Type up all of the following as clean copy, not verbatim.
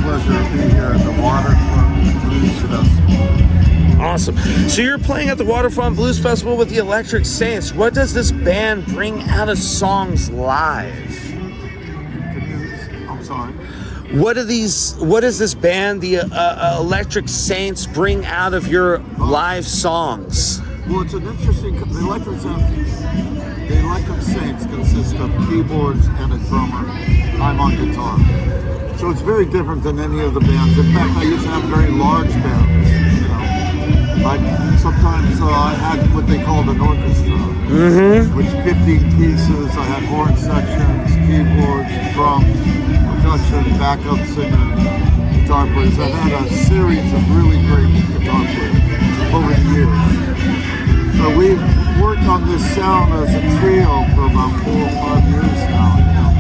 pleasure to be here at the Waterfront Blues Festival. Awesome. So you're playing at the Waterfront Blues Festival with the Electric Saints. What does this band bring out of songs live? I'm sorry. What does this band, the Electric Saints, bring out of your live songs? Well, it's an interesting. The Electric Saints consist of keyboards and a drummer. I'm on guitar. So it's very different than any of the bands. In fact, I used to have very large bands. You know, sometimes I had what they called an orchestra, which 15 pieces. I had horn sections, keyboards, drums, percussion, backup singers, guitar players. I had a series of really great guitar players over the years. So we've worked on this sound as a trio for about 4 or 5 years now, you know.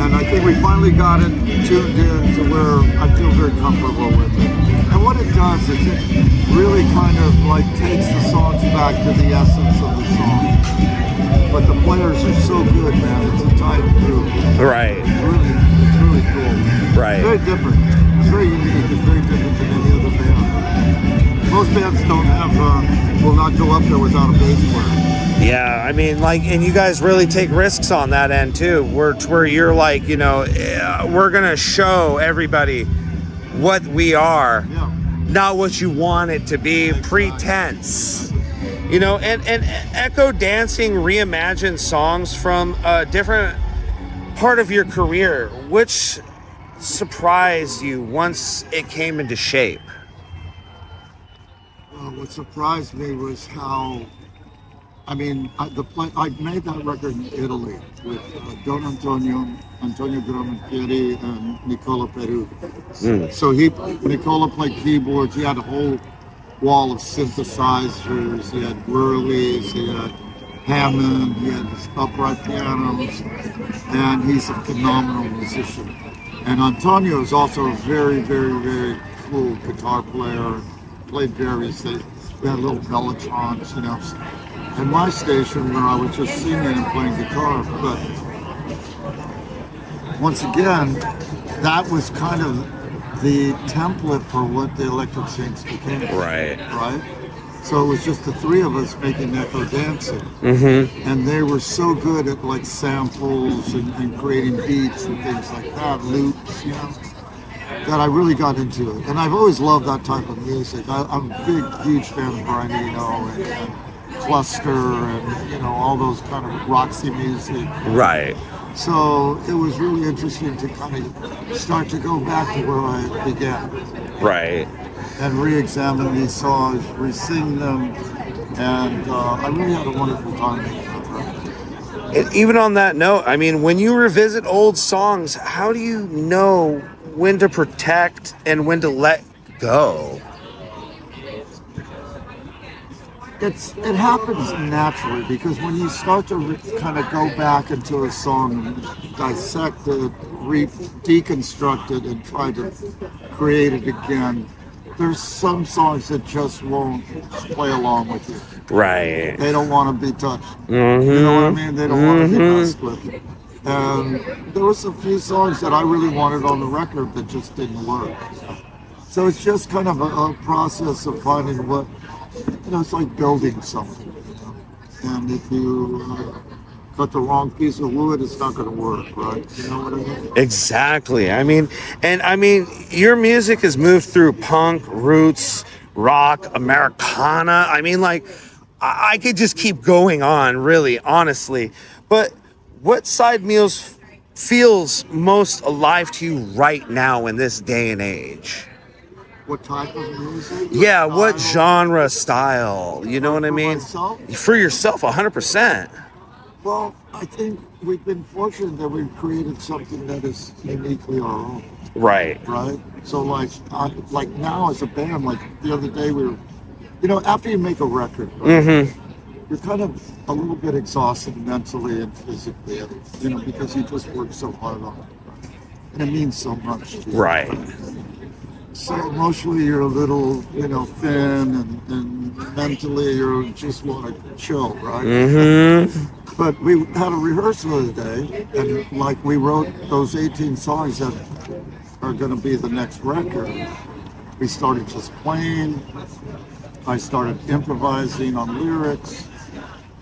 And I think we finally got it tuned in to where I feel very comfortable with it. And what it does is it really kind of like takes the songs back to the essence of the song. But the players are so good, man. It's a tight group. Right. It's really cool. Right. It's very different. It's very unique. It's very different than any other band. Most bands don't have, will not go up there without a bass player. Yeah, I mean, like, and you guys really take risks on that end too, where you're like, you know, we're gonna show everybody what we are, not what you want it to be, pretense. You know, and Echo Dancing reimagined songs from a different part of your career. Which surprised you once it came into shape? What surprised me was how, I mean, I made that record in Italy with Don Antonio Grammafieri, and Nicola Peruch. So Nicola played keyboards. He had a whole wall of synthesizers. He had Whirlies, he had Hammond, he had upright pianos, and he's a phenomenal musician. And Antonio is also a very, very, very cool guitar player. Played various things. We had little Bellotrons, you know. And my station where I was just singing and playing guitar, but once again, that was kind of the template for what the Electric Saints became. Right. Right? So it was just the three of us making Echo Dancing. And they were so good at like samples and creating beats and things like that, loops, you know, that I really got into it. And I've always loved that type of music. I'm a big, huge fan of Brian Eno and Cluster and, you know, all those kind of Roxy music. Right. So it was really interesting to kind of start to go back to where I began. Right. And re-examine these songs, re-sing them, and I really had a wonderful time. And even on that note, I mean, when you revisit old songs, how do you know when to protect and when to let go? It happens naturally, because when you start to kind of go back into a song and dissect it, deconstruct it, and try to create it again, there's some songs that just won't play along with you. Right. They don't want to be touched. You know what I mean? They don't want to be messed with. And there was a few songs that I really wanted on the record that just didn't work. So it's just kind of a process of finding what, you know, it's like building something. You know? And if you cut the wrong piece of wood, it's not going to work, right? You know what I mean? Exactly. I mean, your music has moved through punk, roots, rock, Americana. I mean, like, I could just keep going on, really, honestly. But what side feels most alive to you right now in this day and age? What type of music? Yeah, what genre, style? You know what I mean? Myself? For yourself, 100%. Well, I think we've been fortunate that we've created something that is uniquely our own. Right. Right? So like now as a band, like the other day we were, you know, after you make a record, right, you're kind of a little bit exhausted mentally and physically, you know, because you just work so hard on it. Right? And it means so much to you. Right. So emotionally you're a little, you know, thin, and mentally you just want to chill, right? But we had a rehearsal the other day, and like we wrote those 18 songs that are going to be the next record, we started just playing. I started improvising on lyrics,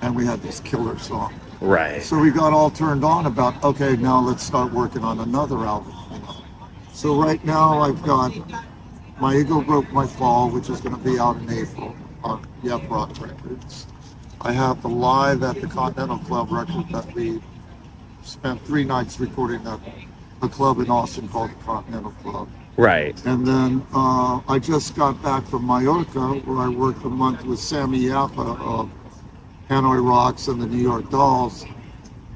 and we had this killer song. Right. So we got all turned on about, okay, now let's start working on another album. You know? So right now I've got My Ego Broke My Fall, which is going to be out in April on Rock Records. I have the Live at the Continental Club record that we spent 3 nights recording at a club in Austin called the Continental Club. Right. And then I just got back from Mallorca, where I worked a month with Sammy Yappa of Hanoi Rocks and the New York Dolls,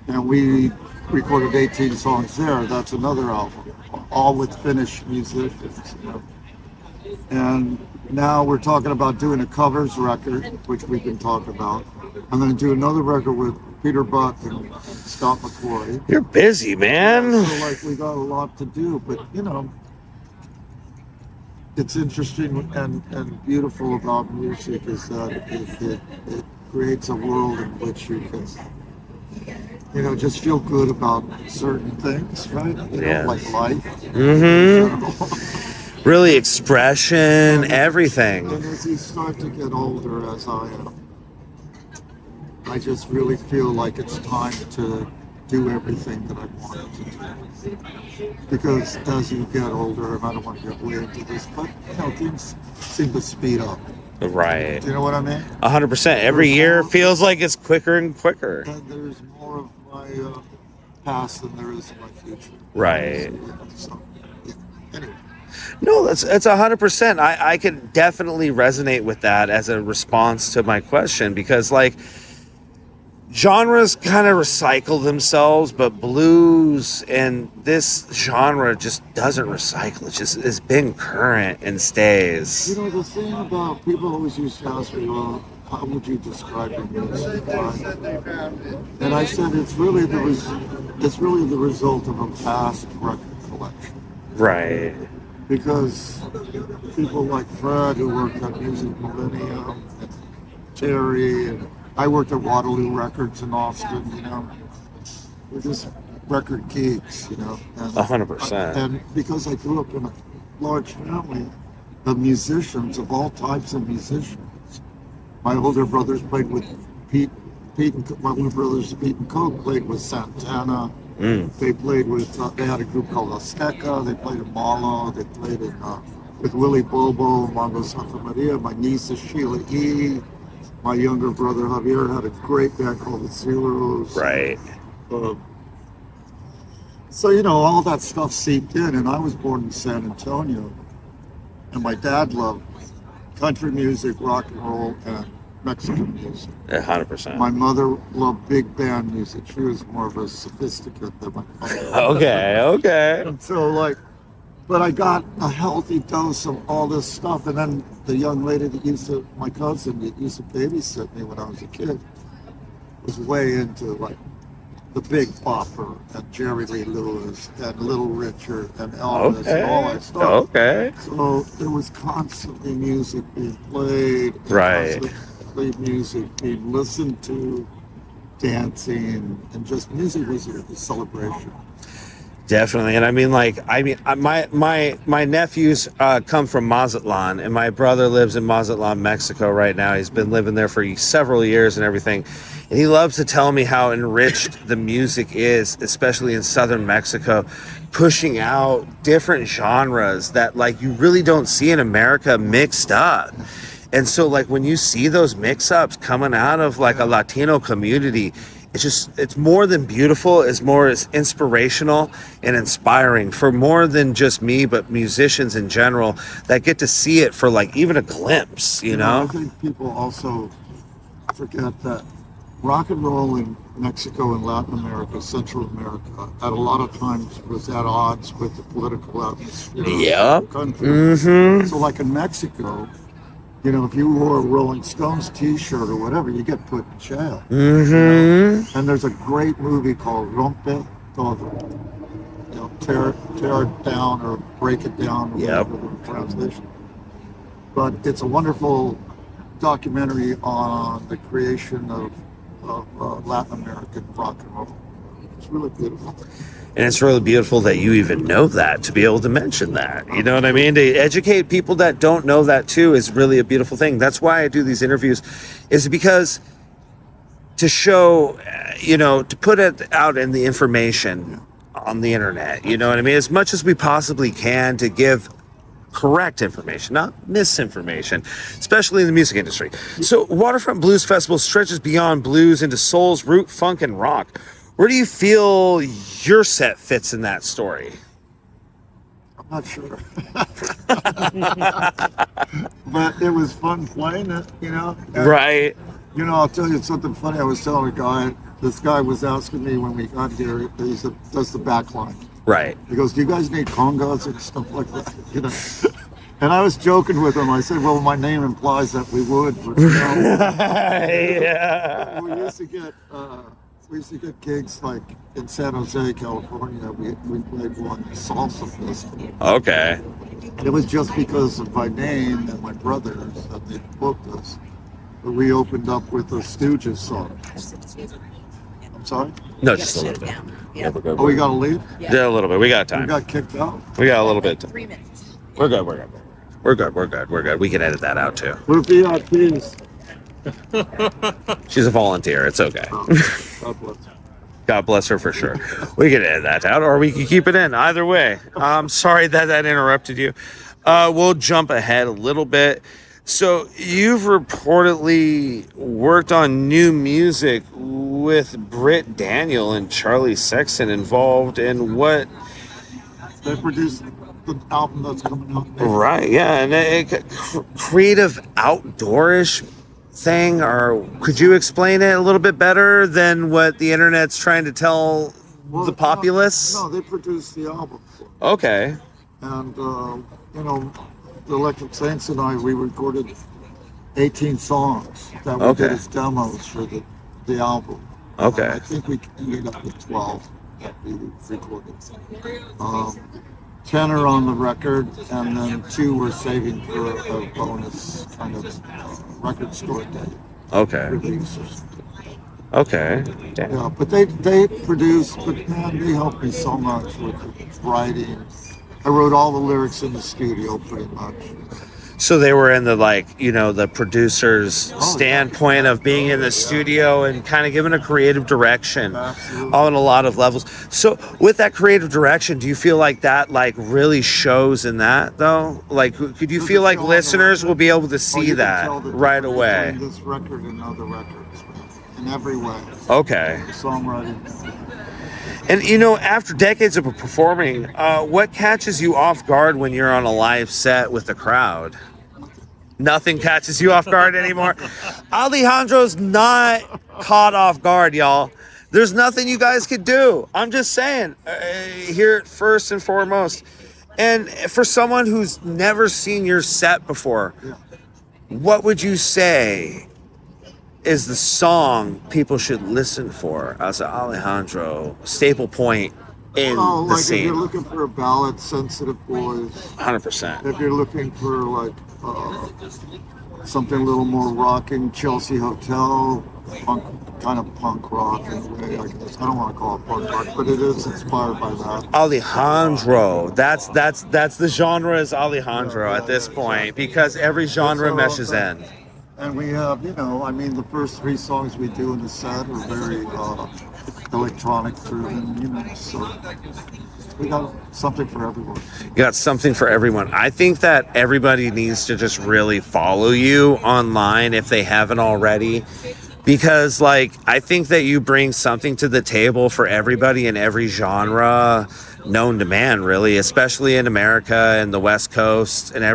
and we recorded 18 songs there. That's another album, all with Finnish musicians. You know? And now we're talking about doing a covers record, which we can talk about. I'm going to do another record with Peter Buck and Scott McCloy. You're busy, man. So like we got a lot to do, but you know, it's interesting and beautiful about music is that it creates a world in which you can, you know, just feel good about certain things, right? You know, like life. Mm-hmm. Really expression, everything. And as you start to get older, as I am, I just really feel like it's time to do everything that I wanted to do. Because as you get older, and I don't want to get way into this, but you know, things seem to speed up. Right. Do you know what I mean? 100%. Every year feels like it's quicker and quicker. And there's more of my past than there is in my future. Right. So, yeah. Anyway. No, that's 100%. I can definitely resonate with that as a response to my question, because like genres kind of recycle themselves, but blues and this genre just doesn't recycle. It just has been current and stays. You know, the thing about people always used to ask me, well, how would you describe your music? And I said it's really the result of a vast record collection. Right. Because people like Fred, who worked at Music Millennium, and Terry, and I worked at Waterloo Records in Austin, you know. We're just record geeks, you know. 100%. And because I grew up in a large family of musicians, of all types of musicians. My older brothers played with my older brothers, Pete and Coke, played with Santana. They played with, they had a group called Azteca, they played in Malo, they played in, with Willie Bobo, Mongo Santa Maria. My niece is Sheila E. My younger brother Javier had a great band called the Zeros. Right. So, you know, all that stuff seeped in, and I was born in San Antonio, and my dad loved country music, rock and roll, and Mexican music. 100%. My mother loved big band music. She was more of a sophisticate than my father. Okay. And so, like, but I got a healthy dose of all this stuff. And then the young lady that my cousin that used to babysit me when I was a kid, was way into, like, the Big Bopper and Jerry Lee Lewis and Little Richard and Elvis and all that stuff. Okay. So there was constantly music being played. Right. Constantly music being listened to, dancing, and just music was a celebration. Definitely. And I mean, my nephews come from Mazatlan, and my brother lives in Mazatlan, Mexico right now. He's been living there for several years and everything. And he loves to tell me how enriched the music is, especially in southern Mexico, pushing out different genres that like you really don't see in America mixed up. And so like when you see those mix-ups coming out of like a Latino community, it's more than beautiful. It's inspirational and inspiring for more than just me, but musicians in general that get to see it for like even a glimpse, you know? I think people also forget that rock and roll in Mexico and Latin America, Central America, at a lot of times was at odds with the political atmosphere of the country. Mm-hmm. So like in Mexico, you know, if you wore a Rolling Stones t-shirt or whatever, you get put in jail. Mm-hmm. You know? And there's a great movie called Rompe Todo. You know, tear it down or break it down, whatever the translation. But it's a wonderful documentary on the creation of Latin American rock and roll. It's really beautiful. And it's really beautiful that you even know that, to be able to mention that. You know what I mean? To educate people that don't know that too is really a beautiful thing. That's why I do these interviews, is because to show, to put it out in the information on the internet, you know what I mean? As much as we possibly can to give correct information, not misinformation, especially in the music industry. So Waterfront Blues Festival stretches beyond blues into soul's root, funk, and rock. Where do you feel your set fits in that story? I'm not sure. But it was fun playing it, And, Right. I'll tell you something funny. I was telling a guy, this guy was asking me when we got here, he said, does the back line. Right. He goes, do you guys need congas and stuff like that? And I was joking with him. I said, well, my name implies that we would. But, Yeah. We used to get gigs like in San Jose, California. We played one salsa festival. Okay. And it was just because of my name and my brothers that they booked us. But we opened up with a Stooges song. I'm sorry? No, just a little bit. Yeah, oh, we got to leave? Yeah, a little bit. We got time. We got kicked out? We got a little bit. 3 minutes. We're good. We can edit that out too. We're VIPs. She's a volunteer. It's okay. Oh, God bless. God bless her for sure. We can edit that out, or we can keep it in. Either way. I'm sorry that interrupted you. We'll jump ahead a little bit. So you've reportedly worked on new music with Britt Daniel and Charlie Sexton involved in what? They produced the album that's coming out next. Right, yeah, and a creative outdoorish thing, or could you explain it a little bit better than what the internet's trying to tell the populace? No, they produced the album. Okay. And, the Electric Saints and I, we recorded 18 songs that we did as demos for the album. Okay. I think we ended up with 12 that we recorded. 10 are on the record, and then 2 we're saving for a bonus kind of record store day. Okay. Release or something. Okay. Damn. Yeah, but they produced, but man, they helped me so much with writing. I wrote all the lyrics in the studio pretty much. So they were in the the producer's standpoint of being in the studio and kind of giving a creative direction on a lot of levels. So with that creative direction, do you feel like that really shows in that though? Like, could you feel like listeners will be able to see that right away? This record and other records in every way. Okay. Songwriting. And after decades of performing, what catches you off guard when you're on a live set with the crowd? Nothing catches you off guard anymore. Alejandro's not caught off guard, y'all. There's nothing you guys could do. I'm just saying, here first and foremost. And for someone who's never seen your set before, what would you say is the song people should listen for as an Alejandro staple point in the scene? If you're looking for a ballad, Sensitive Boys. 100%. If you're looking for something a little more rocking, Chelsea Hotel, kind of punk rock in a way, I guess. I don't want to call it punk rock, but it is inspired by that. Alejandro, that's the genre is Alejandro at this point, because every genre meshes in. And we have, the first 3 songs we do in the set are very electronic driven, so we got something for everyone. You got something for everyone. I think that everybody needs to just really follow you online if they haven't already, because I think that you bring something to the table for everybody in every genre known to man, really, especially in America and the West Coast and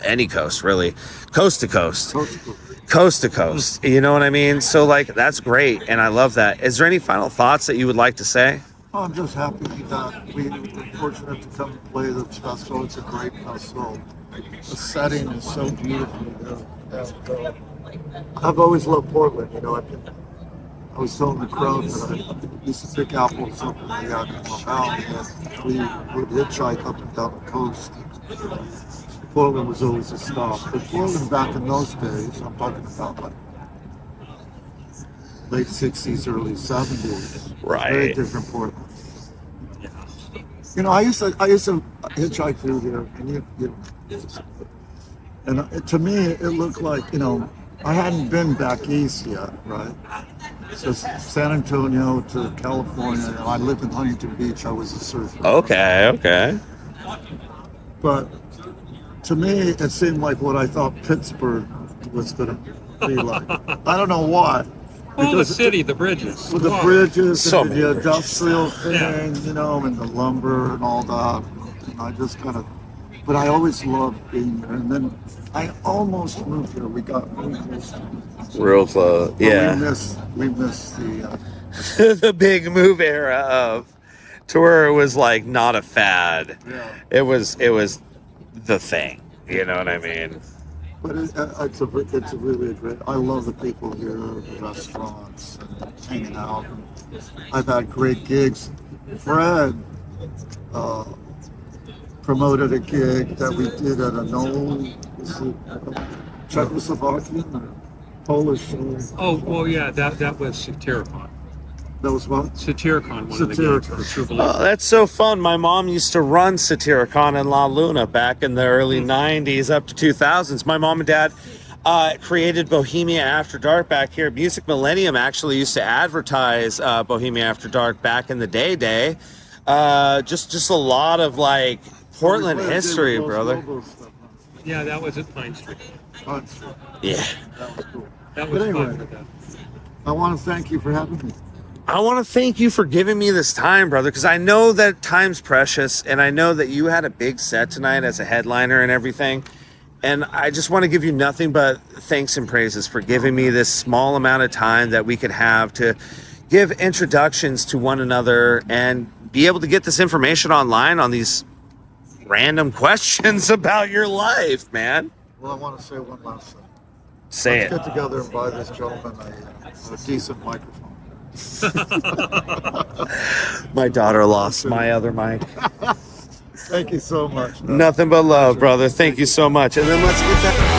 any coast, really, coast to coast. Coast to coast, you know what I mean? So that's great, and I love that. Is there any final thoughts that you would like to say? I'm just happy that we were fortunate to come and play this festival. It's a great festival. The setting is so beautiful. And, I've always loved Portland. I was telling the crowd that I used to pick apples up in the Yakima Valley, and we would hitchhike up and down the coast. Portland was always a stop. But Portland back in those days, I'm talking about late 60s, early 70s. Right. Very different Portland. You know, I used to hitchhike through here, and to me, it looked like, you know, I hadn't been back east yet, right? So San Antonio to California, and I lived in Huntington Beach. I was a surfer. Okay. But to me, it seemed like what I thought Pittsburgh was going to be like. I don't know why. Well, the city, the bridges. With the bridges So and many the bridges. industrial thing, you know, and the lumber and all that. And I just kind of, but I always loved being there. And then I almost moved here. We got really close to it. Real close. But Yeah. we missed the, The big move era of tour was like not a fad. yeah. It was the thing. You know what I mean? But it's a really great, I love the people here, the restaurants, and hanging out. I've had great gigs. Fred promoted a gig that we did at an old, Czechoslovakian or Polish show. Oh, well, yeah, that was Satyricon. That was what? Satyricon, one of the Satyricon. gigs for True Oh, Belief. that's so fun. My mom used to run Satyricon in La Luna back in the early 90s up to 2000s. My mom and dad created Bohemia After Dark back here. Music Millennium actually used to advertise Bohemia After Dark back in the day. Just a lot of like Portland We played history, Los brother. Lobos stuff, Yeah, that was at Pine Street. huh? Yeah. That was cool. That was But anyway, fun for that. I want to thank you for having me. I want to thank you for giving me this time, brother, because I know that time's precious, and I know that you had a big set tonight as a headliner and everything. And I just want to give you nothing but thanks and praises for giving me this small amount of time that we could have to give introductions to one another and be able to get this information online on these random questions about your life, man. Well, I want to say one last thing. Say Let's it. get together and buy this gentleman a decent microphone. My daughter lost my other mic. Thank you so much. man. Nothing but love, brother. Thank you so much. And then let's get that.